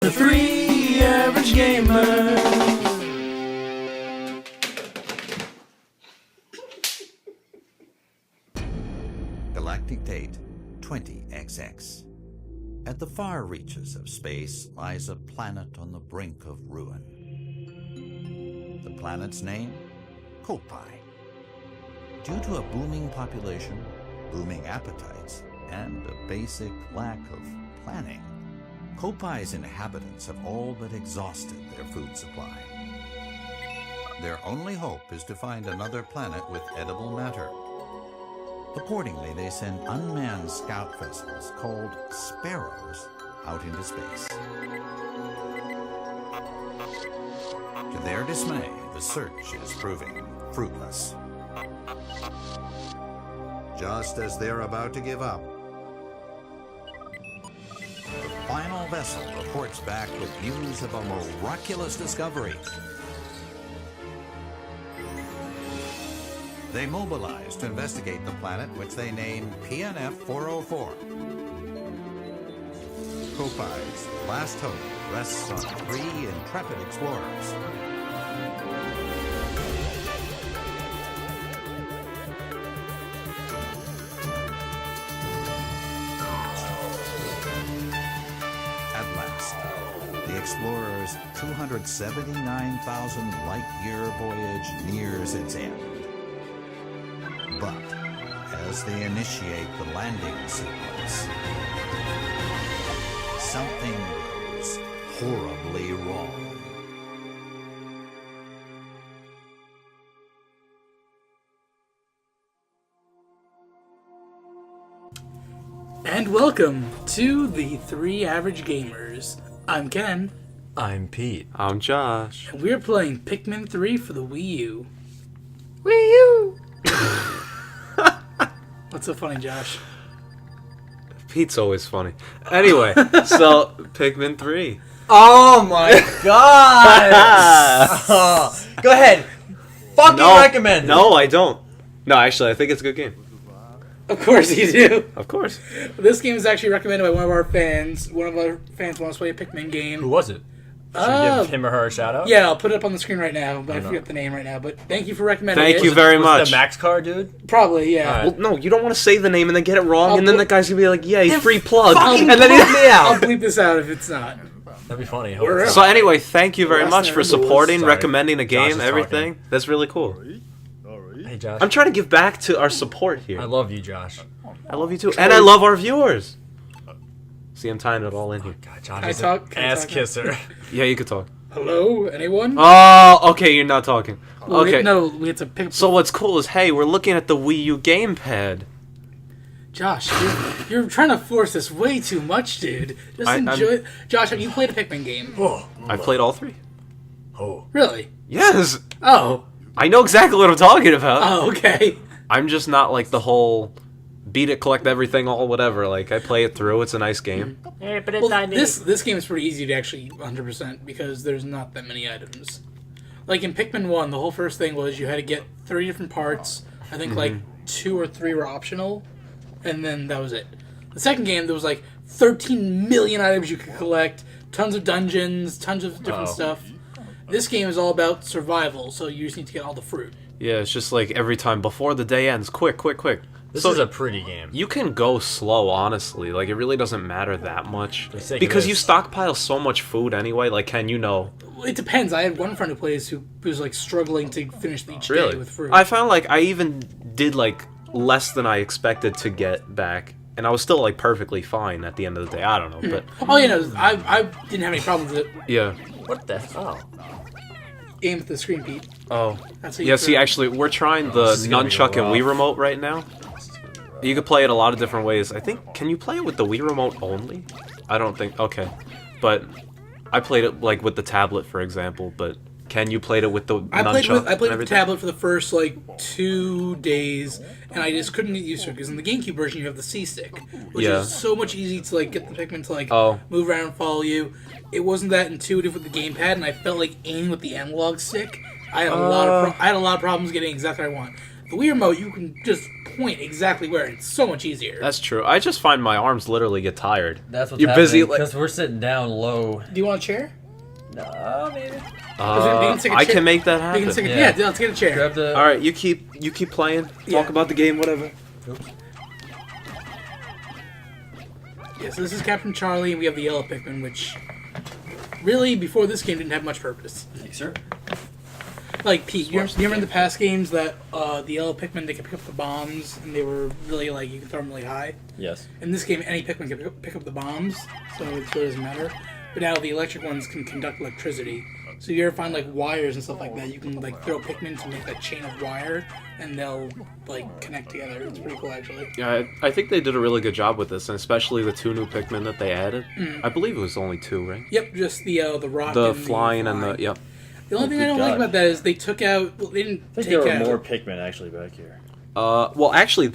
The Three Average Gamers. Galactic date 20XX. At the far reaches of space lies a planet on the brink of ruin. The planet's name? Kopai. Due to a booming population, booming appetites, and a basic lack of planning, Kopai's inhabitants have all but exhausted their food supply. Their only hope is to find another planet with edible matter. Accordingly, they send unmanned scout vessels called Sparrows out into space. To their dismay, the search is proving fruitless. Just as they're about to give up, the final vessel reports back with news of a miraculous discovery. They mobilize to investigate the planet, which they name PNF 404. Kopai's last hope rests on 3 intrepid explorers. At last, the explorers' 279,000 light-year voyage nears its end. But as they initiate the landing sequence, something goes horribly wrong. And welcome to the Three Average Gamers. I'm Ken, I'm Pete. I'm Josh. and we're playing Pikmin 3 for the Wii U. Wii U! What's so funny, Josh? Pete's always funny. Anyway, so Pikmin 3. Oh my god! Go ahead. Fucking recommend it. No, I don't. No, actually, I think it's a good game. Of course you do. Of course. This game is actually recommended by one of our fans. One of our fans wants to play a Pikmin game. Who was it? Should we give him or her a shout out? Yeah, I'll put it up on the screen right now, but I forget the name right now. But thank you for recommending it. Thank you very Was much. it the Max car dude? Probably, yeah. Alright. Well, no, you don't want to say the name and then get it wrong, I'll and then put- the guy's gonna be like, "Yeah, Then free plug," fucking and then he's me I'll out. bleep this out if it's not. That'd be funny. We're So anyway, thank you very Last much name for was- supporting, Sorry. recommending a Josh game, is everything. talking. That's really cool. Hey Josh. I'm trying to give back to our support here. I love you, Josh. I love you too, and I love our viewers. See, I'm tying it all in here. God, Josh Can I is talk? an Can I ass talk? kisser. Yeah, you could talk. Hello, anyone? Oh, okay, you're not talking. Okay. No, we have to pick. So what's cool is, hey, we're looking at the Wii U Gamepad. Josh, you're trying to force this way too much, dude. Just I'm- enjoy it. Josh, have you played a Pikmin game? Oh, I played all 3. oh. Really? Yes, Oh. I know exactly what I'm talking about. Oh, okay. I'm just not like the whole beat it, collect everything, all whatever. Like, I play it through. It's a nice game. Well, this game is pretty easy to actually 100% because there's not that many items. Like in Pikmin 1, the whole first thing was you had to get 3 different parts. I think like 2 or 3 were optional, and then that was it. The second game, there was like 13 million items you could collect, tons of dungeons, tons of different stuff. This game is all about survival, so you just need to get all the fruit. Yeah, it's just like every time before the day ends, quick, quick, quick. This So is a pretty game. you can go slow, honestly. Like, it really doesn't matter that much. For the sake of Because you this. stockpile so much food anyway. Like, Ken, you know. It depends. I had one friend who plays who was like struggling to finish each day Really? with fruit. I found like I even did like less than I expected to get back. And I was still like perfectly fine at the end of the day. I don't know, but Oh, yeah, no, I didn't have any problems with it. yeah. What the hell? Aim at the screen, Pete. Oh. That's how you Yeah, see, throw. actually, we're trying the This is gonna be nunchuck and rough. Wii remote right now. You could play it a lot of different ways. I think, can you play it with the Wii remote only? I don't think, okay. But I played it like with the tablet, for example, but Ken, you played it with the I played nunchuck with and the everything? tablet for the first like 2 days, and I just couldn't get used to it because in the GameCube version you have the C stick, which Yeah. is so much easy to like get the Pikmin to like Oh. move around and follow you. It wasn't that intuitive with the gamepad, and I felt like aiming with the analog stick. I had a lot of problems getting exactly what I want. The The Wii remote, you can just point exactly where. It's so much easier. That's true. I just find my arms literally get tired. That's what's You're happening, busy, like- because we're sitting down low. Do you want a chair? No, maybe. I can make that We happen. can take Yeah. yeah, let's get a chair. Grab the... All right, you keep playing. Yeah. Talk about the game, whatever. Oops. Yeah, so this is Captain Charlie, and we have the yellow Pikmin, which really, before this game, didn't have much purpose. Thanks, sir. Like, Pete, you remember in the past games that the yellow Pikmin, they could pick up the bombs, and they were really, like, you could throw them really high? Yes. In this game, any Pikmin can pick up the bombs, so it really doesn't matter. But now the electric ones can conduct electricity. So you ever find, like, wires and stuff like that, you can, like, throw Pikmin to make that chain of wire, and they'll, like, connect together. It's pretty cool, actually. Yeah, I think they did a really good job with this, and especially the 2 new Pikmin that they added. I believe it was only 2, right? Yep, just the rock The and flying and the yep. The only thing I good don't like God. about that is they took out... Well, they didn't I think take there were out... more Pikmin actually back here. Well, actually,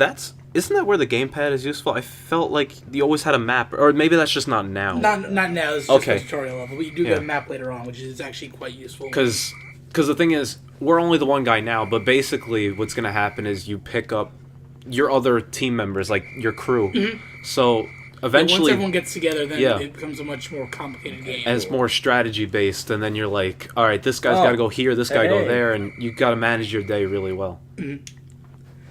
isn't that where the gamepad is useful? I felt like you always had a map, or maybe that's just not now. Not now, it's just Okay. a tutorial level, but you do Yeah. get a map later on, which is actually quite useful. Because the thing is, we're only the one guy now, but basically what's going to happen is you pick up your other team members, like your crew. So eventually, once everyone gets together, then Yeah. it becomes a much more complicated game. and it's more strategy based, and then you're like, all right, this guy's Oh. got to go here, this guy go Hey. there, and you got to manage your day really well.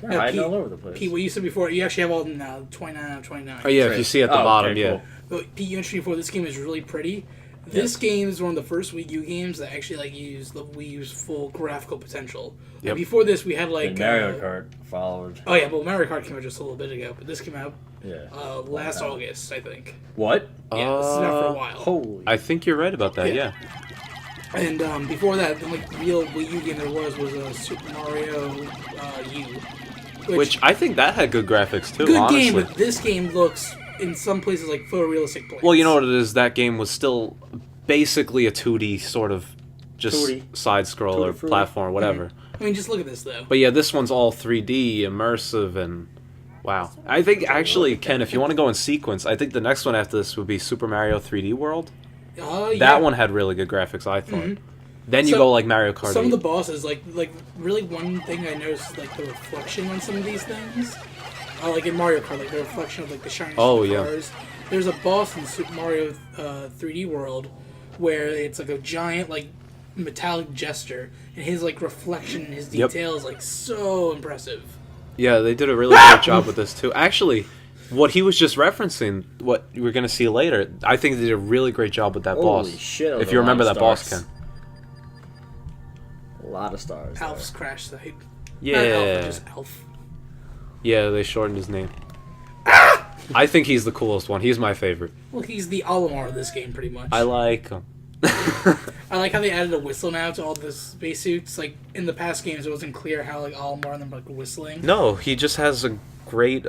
They're Now, hiding Pete- all over the place. Pete, what you said before, you actually have all of them now, 29 out of 29. Oh yeah, if you see at the Oh, bottom, okay, yeah. cool. But Pete, you mentioned before, this game is really pretty. This game is one of the first Wii U games that actually like use the Wii U's full graphical potential. Like, Yep. before this, we had like And Mario Kart followed. Oh yeah, but Mario Kart came out just a little bit ago, but this came out Yeah. last August, I think. What? Yeah, this is out for a while. Holy. I think you're right about that, Yeah. yeah. And before that, the only real Wii U game there was Super Mario U. Which I think that had good graphics too, good honestly. game, but this game looks in some places like photorealistic planes. Well, you know what it is? That game was still basically a 2D sort of just 2D. side-scroller, Tutti-frutti. platform, whatever. I mean, just look at this though. But yeah, this one's all 3D, immersive, and wow. I think actually, Ken, if you want to go in sequence, I think the next one after this would be Super Mario 3D World. Yeah. That one had really good graphics, I thought. Then you So, go like Mario Kart Some 8. of the bosses, like really one thing I noticed is like the reflection on some of these things. Like in Mario Kart, like the reflection of like the shiny Oh, yeah. cars. There's a boss in Super Mario 3D World where it's like a giant like metallic jester, and his like reflection and his Yep. detail is like so impressive. Yeah, they did a really great job with this too. Actually, what he was just referencing, what we're gonna see later, I think they did a really great job with that Holy boss. shit, that was If a you lot remember of that boss, stars. Ken. A lot of stars. there. Alf's crash site. Yeah. Not Alf, just Alf. Yeah, they shortened his name. I think he's the coolest one. He's my favorite. Well, he's the Olimar of this game, pretty much. I like him. I like how they added a whistle now to all the spacesuits. Like in the past games, it wasn't clear how like Olimar and them were like whistling. No, he just has a great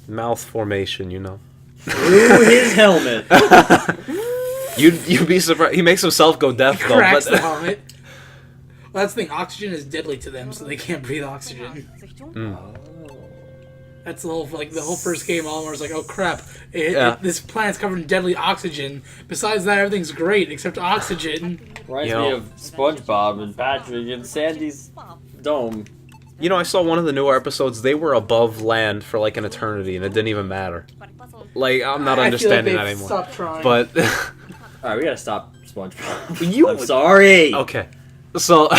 mouth formation, you know. Ooh, his helmet. You'd be surprised. He makes himself go deaf though. Cracks But the helmet. Well, that's the thing. Oxygen is deadly to them, so they can't breathe oxygen. That's the whole first game. Olimar's like, oh crap, this planet's covered in deadly oxygen. Besides that, everything's great except oxygen. Reminds Yo. me of SpongeBob and Patrick and Sandy's dome. you know, I saw one of the newer episodes. They were above land for like an eternity, and it didn't even matter. Like I'm not understanding that anymore. Stop trying. But Alright, we gotta stop SpongeBob. You- I'm sorry! okay, so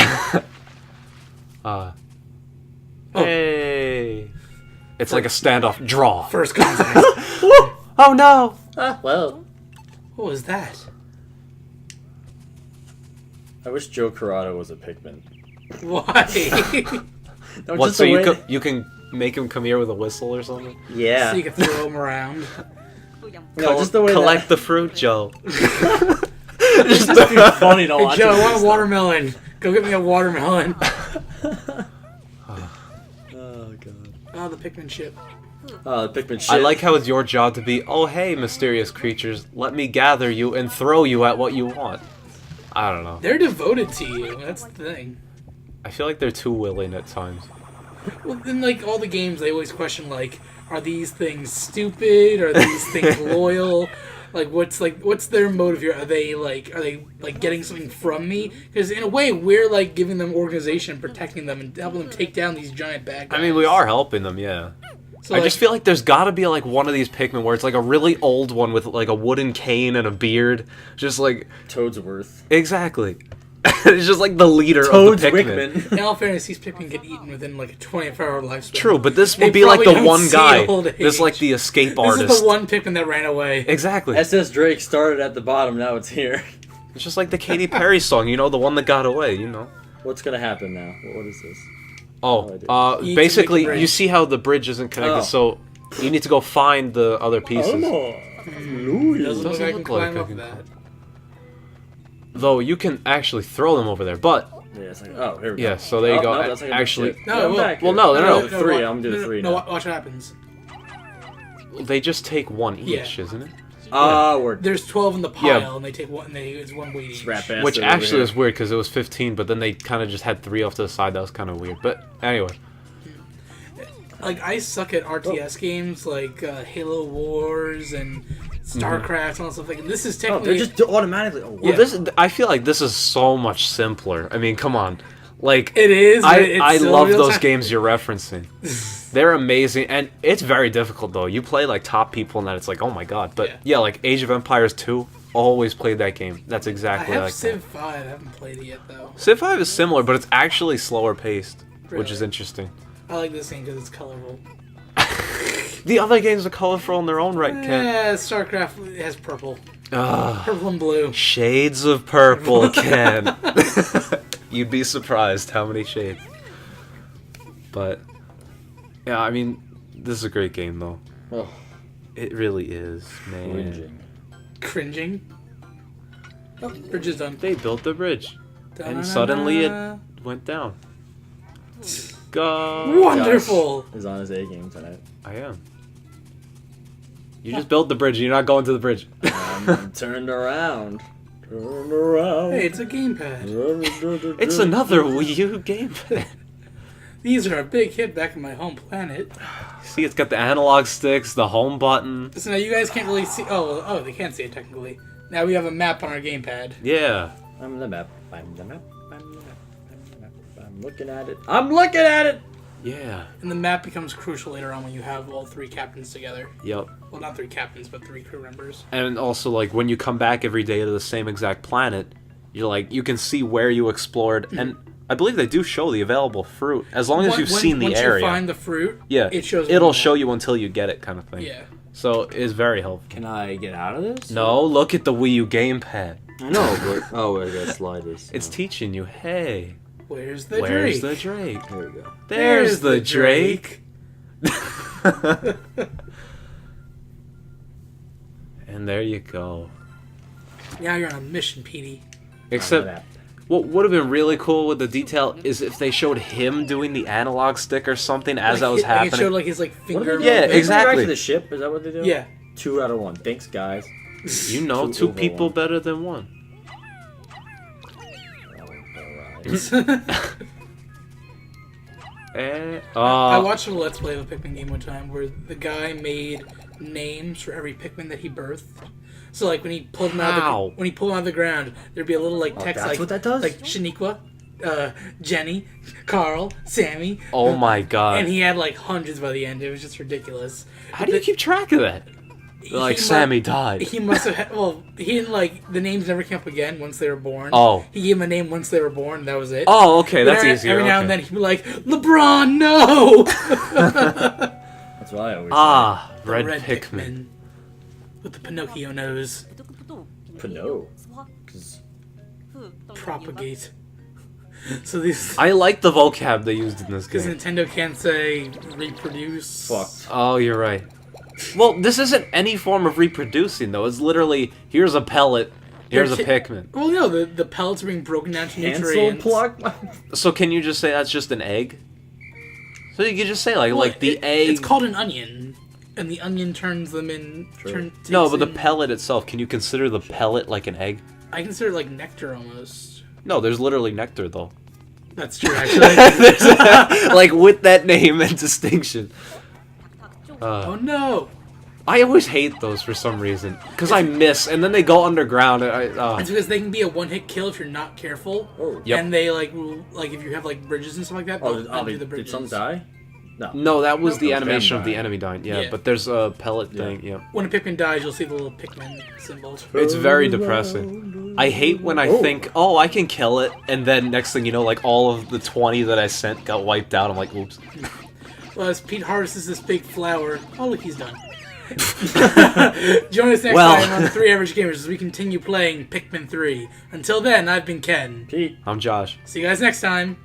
hey, it's like a standoff. Draw. first contact. Oh no. Well, What was that? I wish Joe Corrado was a Pikmin. Why? No, What? just So the way- you can make him come here with a whistle or something? Yeah. So you can throw them around. No, just the way collect the fruit, Joe. It's just too funny to Hey watch. Joe, I him want do a watermelon. Go get me a watermelon. stuff. Oh god. Oh, the Pikmin ship. Oh, the Pikmin shit. I like how it's your job to be, oh hey, mysterious creatures, let me gather you and throw you at what you want. I don't know. They're devoted to you. That's the thing. I feel like they're too willing at times. Well, in like all the games, they always question like, are these things stupid? Are these things loyal? What's their motive here? Are they getting something from me? Because in a way, we're like giving them organization, protecting them, and helping them take down these giant bad guys. I mean, we are helping them, yeah. So, I just feel like there's gotta be like one of these Pikmin where it's like a really old one with like a wooden cane and a beard. Just like... Toadsworth. Exactly. It's just like the leader Toads of the Pikmin. Wickman. in all fairness, these Pikmin get eaten within like a 24-hour lifespan. True, but this They would be like the probably don't one see guy. old This like age. the escape This artist. is the one Pikmin that ran away. Exactly. SS Drake started at the bottom, now it's here. It's just like the Katy Perry song, you know, the one that got away, you know. What's gonna happen now? What is this? Oh, You need to basically, make a bridge. you see how the bridge isn't connected, Oh. so you need to go find the other pieces. Doesn't Doesn't look like I can look like climb I up can that. Though you can actually throw them over there, but Yeah, it's like, oh, here we yeah, go. so there you Oh, go. no, that's like a Actually, big ship. No, I'm well- back well, here. no, no, The three. watch- I'm gonna do the three no, now. watch what happens. they just take one each, Yeah. isn't it? We're There's 12 in the pile, Yeah. and they take one. And it's one weight each. rat bastard Which over actually here. is weird because it was 15, but then they kind of just had 3 off to the side. That was kind of weird. But anyway, Like I suck at RTS games like Halo Wars and StarCraft and all stuff like that. This is Oh, technically they're just automatically. Oh, well, Yeah. this I feel like this is so much simpler. I mean, come on, like it is. But it's I still love real those time. games you're referencing. They're amazing, and it's very difficult though. You play like top people, and that it's like, oh my god. But Yeah. yeah, like Age of Empires 2, always played that game. That's I exactly have like Civ that. 5. I haven't played it yet though. Civ 5 is similar, but it's actually slower paced, which is Really? interesting. I like this game because it's colorful. The other games are colorful in their own right, Ken. Yeah, StarCraft has purple, Ugh. purple and blue. Shades of purple, Ken. You'd be surprised how many shades. But yeah, I mean, this is a great game though. Oh, It really is, man. cringing. Cringing. Oh, bridge is done. They built the bridge, Da-na-na-na. and suddenly it went down. Go. Wonderful. Josh is on his A game tonight. I am. You just built the bridge. You're not going to the bridge. I'm turned around. Turned around. Hey, it's a gamepad. It's another Wii U gamepad. These are a big hit back in my home planet. See, it's got the analog sticks, the home button. So now you guys can't really see. Oh, they can't see it technically. Now we have a map on our gamepad. Yeah. I'm the map. I'm the map. I'm the map. I'm the map. I'm looking at it. I'm looking at it! Yeah. And the map becomes crucial later on when you have all 3 captains together. Yep. Well, not 3 captains, but 3 crew members. And also, like, when you come back every day to the same exact planet, you're like, you can see where you explored, and I believe they do show the available fruit, as long as you've seen the once area. you find the fruit, Yeah. it shows. It'll more. show you until you get it, kind of thing. Yeah. So, it's very helpful. Can I get out of this? No, look at the Wii U gamepad. I know, but... Oh, I got sliders. It's teaching you, hey, Where's the where's Drake? the Drake? Here we go. There's the Drake. And there you go. Now you're on a mission, Petey. Except, what would have been really cool with the detail is if they showed him doing the analog stick or something as that was Like, happening. It showed like his finger. What Yeah, They exactly. Back to the ship? Is that what they do? Yeah. 2 out of 1. Thanks, guys. You know, Two two over people one. better than one. I watched a Let's Play of a Pikmin game one time where the guy made names for every Pikmin that he birthed. So like when he pulled them How? when he pulled them out of the ground, there'd be a little like Oh, text that's like what that does? like Shaniqua, Jenny, Carl, Sammy. Oh my god. And he had like hundreds by the end. It was just ridiculous. How do you keep track of that? Like, He Sammy mu- died. He must have. Well, he didn't like the names never came up again once they were born. Oh. He gave them a name once they were born. That was it. Oh, okay, But that's every, easier. Every now okay. and then he'd be like, LeBron, no. That's what I always Ah, The red, Pikmin. with the Pinocchio nose. say. No. 'Cause Propagate. So these. I like the vocab they used in this Because game. Nintendo can't say reproduce. fucked. Oh, you're right. Well, this isn't any form of reproducing, though. It's literally, here's a pellet, here's a They're Pikmin. Well, no, the pellets are being broken down to Cancel nutrients. plug. So can you just say that's just an egg? So you could just say, like, Well, like the egg... It's called an onion, and the onion turns them in. No, takes but the in- pellet itself, can you consider the pellet like an egg? I consider it like nectar almost. No, there's literally nectar, though. That's true, actually. Like, with that name and distinction. Oh no! I always hate those for some reason. Because I miss, and then they go underground. It's because they can be a one-hit kill if you're not careful. Oh. Yep. And they, like if you have, like, bridges and stuff like that, they'll undo the Did bridges. some die? No. No, that was the those animation them of the dying. enemy dying. Yeah, Yeah. but there's a pellet thing. Yeah. When a Pikmin dies, you'll see the little Pikmin symbol. It's very depressing. I hate when I think, oh, I can kill it, and then next thing you know, like, all of the 20 that I sent got wiped out. I'm like, oops. Well, as Pete harvests this big flower... Oh, look, he's done. Join us next Well. time on the 3 Average Gamers as we continue playing Pikmin 3. Until then, I've been Ken. Pete. I'm Josh. See you guys next time.